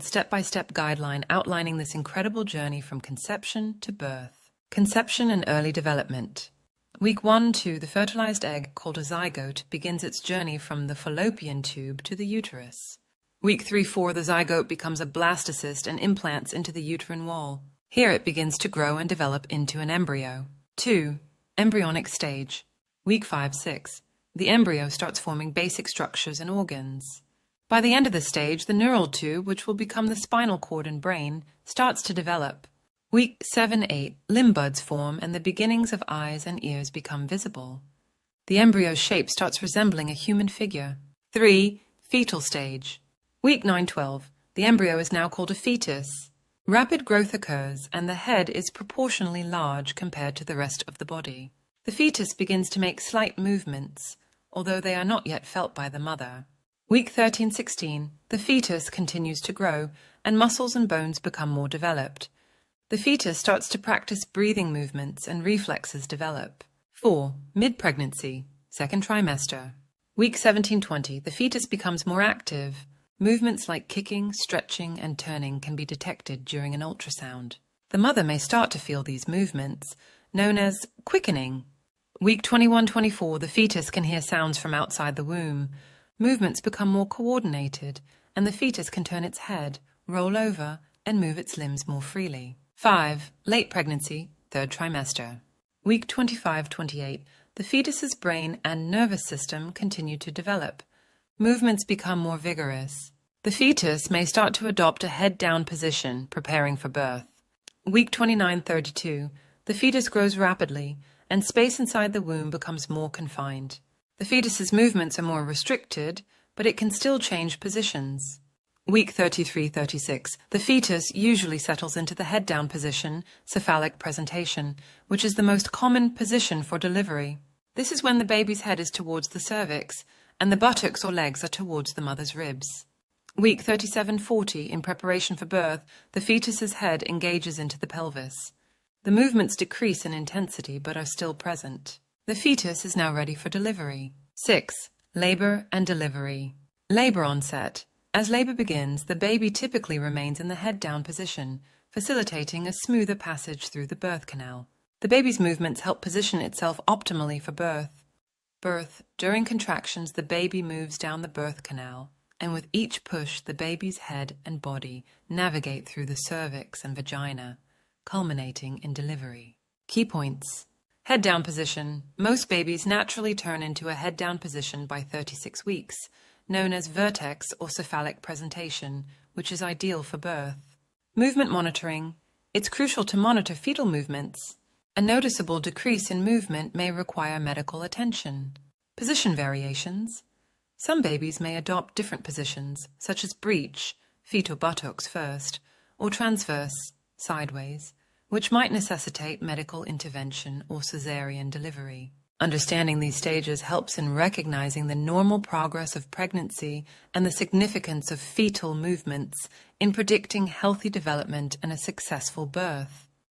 step-by-step guideline outlining this incredible journey from conception to birth. Conception and early development. Week 1-2, the fertilized egg, called a zygote, begins its journey from the fallopian tube to the uterus. Week 3-4, the zygote becomes a blastocyst and implants into the uterine wall. Here it begins to grow and develop into an embryo. 2. Embryonic stage. Week 5-6, the embryo starts forming basic structures and organs. By the end of the stage, the neural tube, which will become the spinal cord and brain, starts to develop. Week 7-8, limb buds form and the beginnings of eyes and ears become visible. The embryo's shape starts resembling a human figure. 3. Fetal stage. Week 9-12, the embryo is now called a fetus. Rapid growth occurs and the head is proportionally large compared to the rest of the body. The fetus begins to make slight movements, although they are not yet felt by the mother. Week 13-16, the fetus continues to grow and muscles and bones become more developed. The fetus starts to practice breathing movements and reflexes develop. 4. Mid-pregnancy, second trimester. Week 17-20, the fetus becomes more active. Movements like kicking, stretching, and turning can be detected during an ultrasound. The mother may start to feel these movements, known as quickening. Week 21-24, the fetus can hear sounds from outside the womb. Movements become more coordinated, and the fetus can turn its head, roll over, and move its limbs more freely. 5. Late pregnancy, third trimester. Week 25-28, the fetus's brain and nervous system continue to develop. Movements become more vigorous. The fetus may start to adopt a head-down position, preparing for birth. Week 29-32, the fetus grows rapidly, and space inside the womb becomes more confined. The fetus's movements are more restricted, but it can still change positions. Week 33-36, the fetus usually settles into the head-down position, cephalic presentation, which is the most common position for delivery. This is when the baby's head is towards the cervix, and the buttocks or legs are towards the mother's ribs. Week 37-40, in preparation for birth, the fetus's head engages into the pelvis. The movements decrease in intensity but are still present. The fetus is now ready for delivery. 6. Labor and delivery. Labor onset. As labor begins, the baby typically remains in the head-down position, facilitating a smoother passage through the birth canal. The baby's movements help position itself optimally for birth. Birth. During contractions, the baby moves down the birth canal, and with each push, the baby's head and body navigate through the cervix and vagina, culminating in delivery. Key points. Head-down position. Most babies naturally turn into a head-down position by 36 weeks, known as vertex or cephalic presentation, which is ideal for birth. Movement monitoring. It's crucial to monitor fetal movements. A noticeable decrease in movement may require medical attention. Position variations. Some babies may adopt different positions, such as breech, feet or buttocks first, or transverse, sideways, which might necessitate medical intervention or cesarean delivery. Understanding these stages helps in recognizing the normal progress of pregnancy and the significance of fetal movements in predicting healthy development and a successful birth.